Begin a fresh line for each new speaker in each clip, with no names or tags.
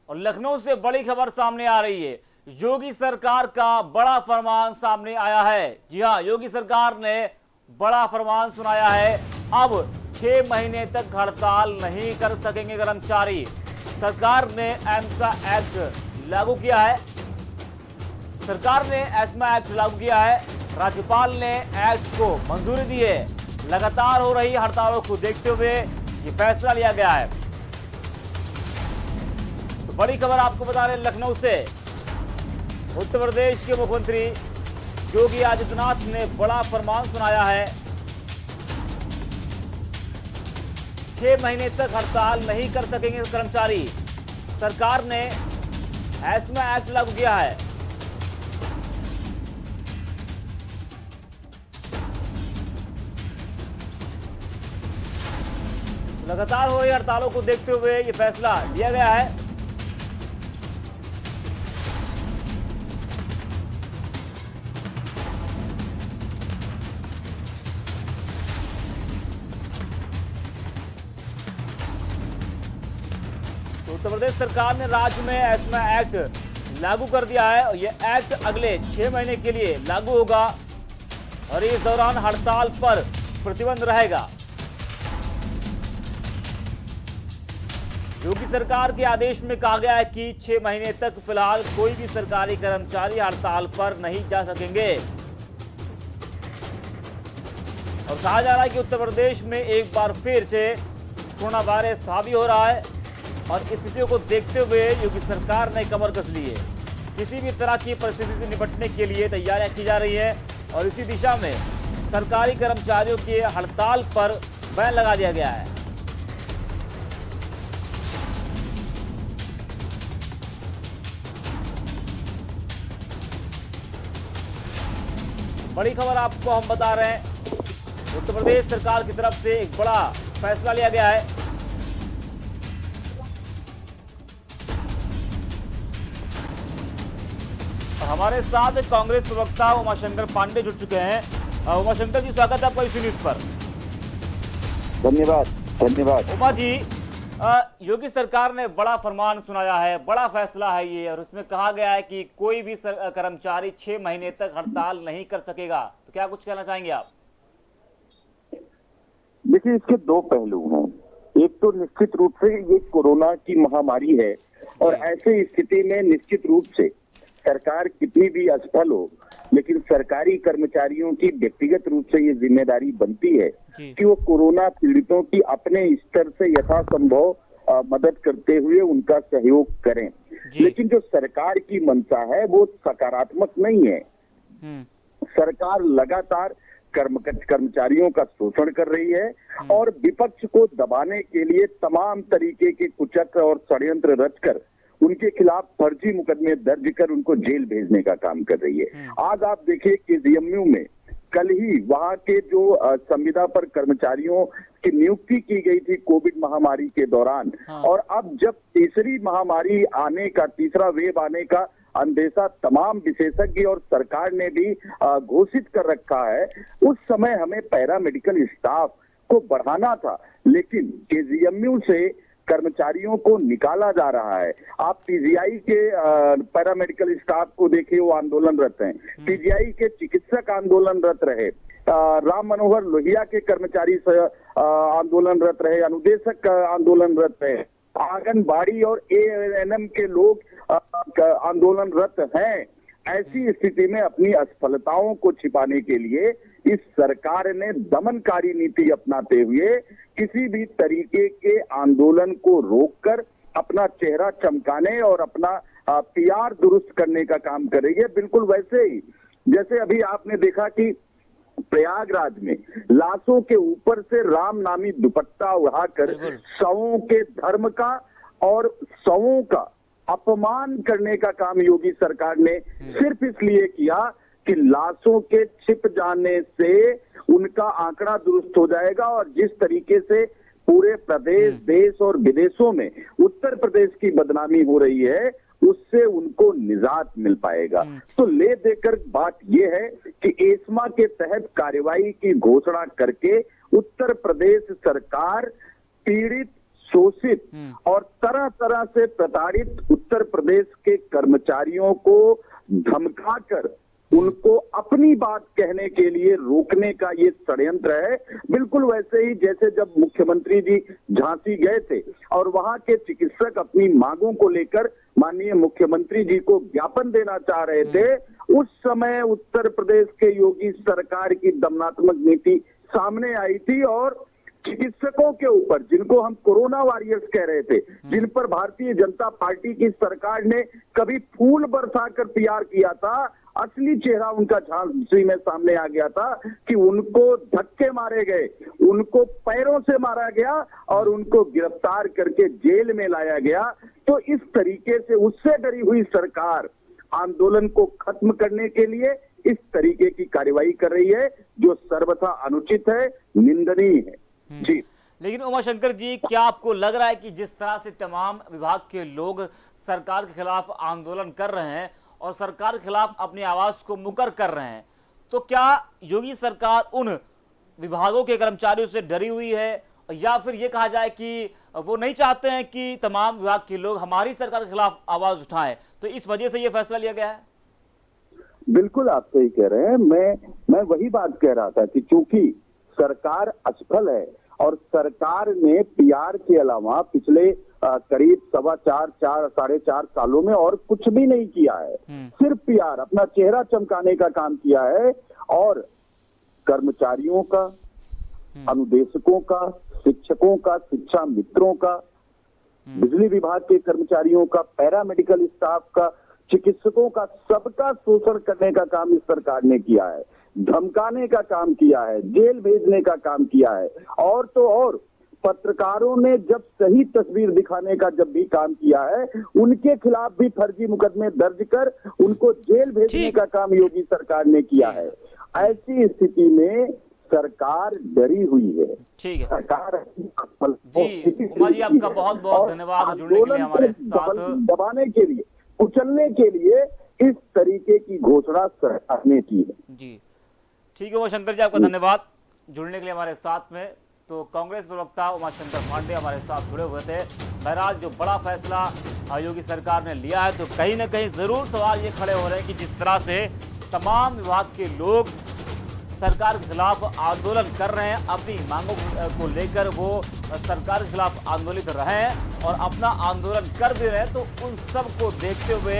और लखनऊ से बड़ी खबर सामने आ रही है। योगी सरकार का बड़ा फरमान सामने आया है। जी हां, योगी सरकार ने बड़ा फरमान सुनाया है। अब 6 महीने तक हड़ताल नहीं कर सकेंगे कर्मचारी। सरकार ने एमसा एक्ट लागू किया है। सरकार ने एस्मा एक्ट लागू किया है। राज्यपाल ने एक्ट को मंजूरी दी है। लगातार हो रही हड़तालों को देखते हुए ये फैसला लिया गया है। तो बड़ी खबर आपको बता रहे हैं लखनऊ से। उत्तर प्रदेश के मुख्यमंत्री योगी आदित्यनाथ ने बड़ा फरमान सुनाया है। 6 महीने तक हड़ताल नहीं कर सकेंगे कर्मचारी। सरकार ने एस्मा एक्ट लागू किया है। लगातार हो रही हड़तालों को देखते हुए यह फैसला लिया गया है। तो उत्तर प्रदेश सरकार ने राज्य में एस्मा एक्ट लागू कर दिया है और यह एक्ट अगले 6 महीने के लिए लागू होगा और इस दौरान हड़ताल पर प्रतिबंध रहेगा। योगी सरकार के आदेश में कहा गया है कि 6 महीने तक फिलहाल कोई भी सरकारी कर्मचारी हड़ताल पर नहीं जा सकेंगे। और कहा जा रहा है कि उत्तर प्रदेश में एक बार फिर से कोरोना वायरस हावी हो रहा है और स्थितियों को देखते हुए योगी सरकार ने कमर कस ली है। किसी भी तरह की परिस्थिति से निपटने के लिए तैयारियां की जा रही है और इसी दिशा में सरकारी कर्मचारियों के हड़ताल पर बैन लगा दिया गया है। बड़ी खबर आपको हम बता रहे हैं। उत्तर प्रदेश सरकार की तरफ से एक बड़ा फैसला लिया गया है। हमारे साथ कांग्रेस प्रवक्ता उमाशंकर पांडे जुड़ चुके हैं। उमाशंकर जी, स्वागत है आपका इसी न्यूज पर।
धन्यवाद धन्यवाद।
उमा जी, योगी सरकार ने बड़ा फरमान सुनाया है, बड़ा फैसला है ये, और उसमें कहा गया है कि कोई भी कर्मचारी 6 महीने तक हड़ताल नहीं कर सकेगा। तो क्या कुछ कहना चाहेंगे आप?
देखिए, इसके दो पहलू हैं। एक तो निश्चित रूप से ये कोरोना की महामारी है और ऐसे स्थिति में निश्चित रूप से सरकार कितनी भी असफल हो, लेकिन सरकारी कर्मचारियों की व्यक्तिगत रूप से ये जिम्मेदारी बनती है कि वो कोरोना पीड़ितों की अपने स्तर से यथासंभव मदद करते हुए उनका सहयोग करें। लेकिन जो सरकार की मंशा है वो सकारात्मक नहीं है। सरकार लगातार कर्मचारियों का शोषण कर रही है और विपक्ष को दबाने के लिए तमाम तरीके के कुचक्र और षड्यंत्र रचकर उनके खिलाफ फर्जी मुकदमे दर्ज कर उनको जेल भेजने का काम कर रही है। आज आप देखिए कि केजीएमयू में कल ही वहां के जो संविदा पर कर्मचारियों की नियुक्ति की गई थी कोविड महामारी के दौरान, और अब जब तीसरी महामारी आने का, तीसरा वेव आने का अंदेशा तमाम विशेषज्ञ और सरकार ने भी घोषित कर रखा है, उस समय हमें पैरामेडिकल स्टाफ को बढ़ाना था, लेकिन केजीएमयू से कर्मचारियों को निकाला जा रहा है। आप पीजीआई के पैरामेडिकल स्टाफ को देखिए, वो आंदोलनरत हैं। पीजीआई के चिकित्सक आंदोलनरत रहे। राम मनोहर लोहिया के कर्मचारी आंदोलनरत रहे, अनुदेशक आंदोलनरत रहे, आंगनबाड़ी और एएनएम के लोग आंदोलनरत हैं। ऐसी स्थिति में अपनी असफलताओं को छिपाने के लिए इस सरकार ने दमनकारी नीति अपनाते हुए किसी भी तरीके के आंदोलन को रोककर अपना चेहरा चमकाने और अपना पीआर दुरुस्त करने का काम कर रही है। बिल्कुल वैसे ही जैसे अभी आपने देखा कि प्रयागराज में लाशों के ऊपर से राम नामी दुपट्टा उड़ाकर शवों के धर्म का और शवों का अपमान करने का काम योगी सरकार ने सिर्फ इसलिए किया कि लाशों के छिप जाने से उनका आंकड़ा दुरुस्त हो जाएगा। और जिस तरीके से पूरे प्रदेश, देश और विदेशों में उत्तर प्रदेश की बदनामी हो रही है, उससे उनको निजात मिल पाएगा। तो ले देकर बात यह है कि एस्मा के तहत कार्रवाई की घोषणा करके उत्तर प्रदेश सरकार पीड़ित, शोषित और तरह तरह से प्रताड़ित उत्तर प्रदेश के कर्मचारियों को धमकाकर उनको अपनी बात कहने के लिए रोकने का ये षड्यंत्र है। बिल्कुल वैसे ही जैसे जब मुख्यमंत्री जी झांसी गए थे और वहां के चिकित्सक अपनी मांगों को लेकर माननीय मुख्यमंत्री जी को ज्ञापन देना चाह रहे थे, उस समय उत्तर प्रदेश के योगी सरकार की दमनात्मक नीति सामने आई थी और चिकित्सकों के ऊपर, जिनको हम कोरोना वॉरियर्स कह रहे थे, जिन पर भारतीय जनता पार्टी की सरकार ने कभी फूल बरसाकर प्यार किया था, असली चेहरा उनका झांसी में सामने आ गया था कि उनको धक्के मारे गए, उनको पैरों से मारा गया और उनको गिरफ्तार करके जेल में लाया गया। तो इस तरीके से उससे डरी हुई सरकार आंदोलन को खत्म करने के लिए इस तरीके की कार्रवाई कर रही है, जो सर्वथा अनुचित है, निंदनीय है। जी,
लेकिन उमाशंकर जी, क्या आपको लग रहा है कि जिस तरह से तमाम विभाग के लोग सरकार के खिलाफ आंदोलन कर रहे हैं और सरकार के खिलाफ अपनी आवाज को मुकर कर रहे हैं, तो क्या योगी सरकार उन विभागों के कर्मचारियों से डरी हुई है, या फिर ये कहा जाए कि वो नहीं चाहते हैं कि तमाम विभाग के लोग हमारी सरकार के खिलाफ आवाज उठाएं, तो इस वजह से ये फैसला लिया गया है?
बिल्कुल आप सही कह रहे हैं। मैं वही बात कह रहा था कि चूंकि सरकार असफल है और सरकार ने पीआर के अलावा पिछले करीब साढ़े चार सालों में और कुछ भी नहीं किया है, सिर्फ पीआर, अपना चेहरा चमकाने का काम किया है और कर्मचारियों का, अनुदेशकों का, शिक्षकों का, शिक्षा मित्रों का, बिजली विभाग के कर्मचारियों का, पैरामेडिकल स्टाफ का, चिकित्सकों का, सबका शोषण करने का काम इस सरकार ने किया है, धमकाने का काम किया है, जेल भेजने का काम किया है। और तो और पत्रकारों ने जब सही तस्वीर दिखाने का जब भी काम किया है, उनके खिलाफ भी फर्जी मुकदमे दर्ज कर उनको जेल भेजने का काम योगी सरकार ने किया है। ऐसी स्थिति में सरकार डरी हुई है।
ठीक है
सरकार
जी। उमा जी, आपका बहुत बहुत धन्यवाद जुड़ने के लिए हमारे साथ।
दबाने के लिए, कुचलने के लिए इस तरीके की घोषणा सरकार ने की है।
जी ठीक है उमाशंकर जी, आपका धन्यवाद जुड़ने के लिए हमारे साथ में। तो कांग्रेस प्रवक्ता उमाशंकर पांडे हमारे साथ जुड़े हुए थे। बहरहाल जो बड़ा फैसला योगी सरकार ने लिया है, तो कहीं ना कहीं जरूर सवाल ये खड़े हो रहे हैं कि जिस तरह से तमाम विभाग के लोग सरकार के खिलाफ आंदोलन कर रहे हैं, अपनी मांगों को लेकर वो सरकार के खिलाफ आंदोलित रहे हैं और अपना आंदोलन कर भी रहे हैं, तो उन सब को देखते हुए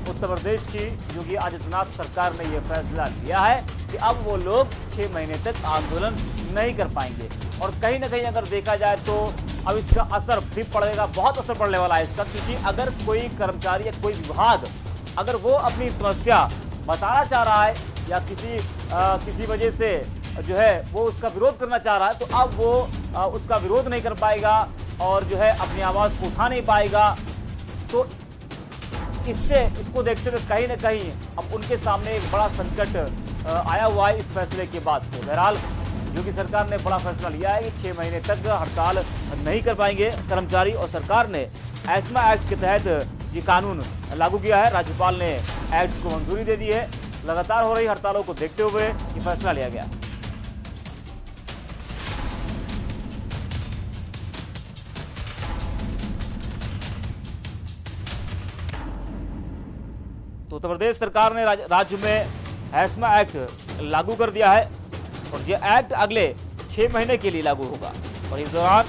उत्तर प्रदेश की योगी आदित्यनाथ सरकार ने यह फैसला लिया है कि अब वो लोग 6 महीने तक आंदोलन नहीं कर पाएंगे। और कहीं ना कहीं अगर देखा जाए तो अब इसका असर भी पड़ेगा, बहुत असर पड़ने वाला है इसका, क्योंकि अगर कोई कर्मचारी या कोई विभाग अगर वो अपनी समस्या बताना चाह रहा है या किसी वजह से जो है वो उसका विरोध करना चाह रहा है, तो अब वो उसका विरोध नहीं कर पाएगा और जो है अपनी आवाज़ को उठा नहीं पाएगा। तो इसको देखते हुए कहीं ना कहीं अब उनके सामने एक बड़ा संकट आया हुआ है इस फैसले के बाद से। बहरहाल योगी सरकार ने बड़ा फैसला लिया है कि 6 महीने तक हड़ताल नहीं कर पाएंगे कर्मचारी, और सरकार ने एस्मा एक्ट के तहत ये कानून लागू किया है। राज्यपाल ने एक्ट को मंजूरी दे दी है। लगातार हो रही हड़तालों को देखते हुए ये फैसला लिया गया। तो उत्तर प्रदेश सरकार ने राज्य में एस्मा एक्ट लागू कर दिया है और यह एक्ट अगले 6 महीने के लिए लागू होगा और इस दौरान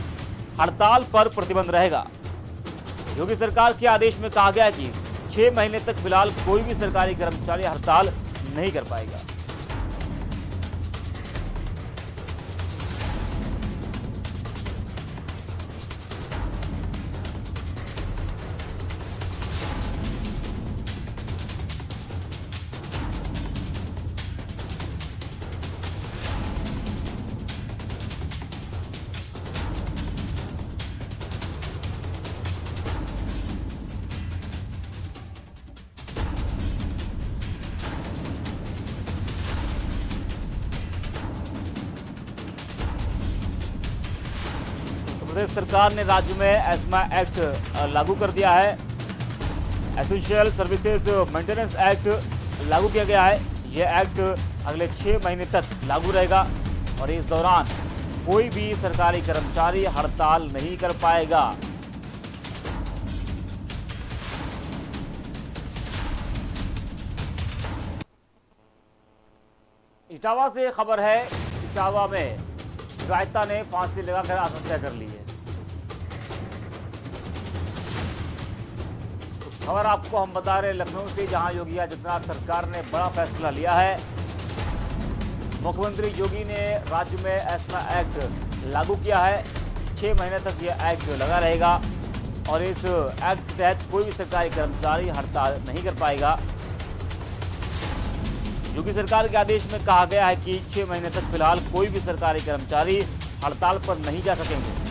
हड़ताल पर प्रतिबंध रहेगा। योगी सरकार के आदेश में कहा गया है कि 6 महीने तक फिलहाल कोई भी सरकारी कर्मचारी हड़ताल नहीं कर पाएगा। प्रदेश सरकार ने राज्य में एस्मा एक्ट लागू कर दिया है। एसेंशियल सर्विसेज मेंटेनेंस एक्ट लागू किया गया है। यह एक्ट अगले 6 महीने तक लागू रहेगा और इस दौरान कोई भी सरकारी कर्मचारी हड़ताल नहीं कर पाएगा। इटावा से खबर है, इटावा में विवाहिता ने फांसी लगाकर आत्महत्या कर ली है। खबर आपको हम बता रहे लखनऊ से, जहां योगी आदित्यनाथ सरकार ने बड़ा फैसला लिया है। मुख्यमंत्री योगी ने राज्य में एस्मा एक्ट लागू किया है। 6 महीने तक यह एक्ट लगा रहेगा और इस एक्ट के तहत कोई भी सरकारी कर्मचारी हड़ताल नहीं कर पाएगा। योगी सरकार के आदेश में कहा गया है कि 6 महीने तक फिलहाल कोई भी सरकारी कर्मचारी हड़ताल पर नहीं जा सकेंगे।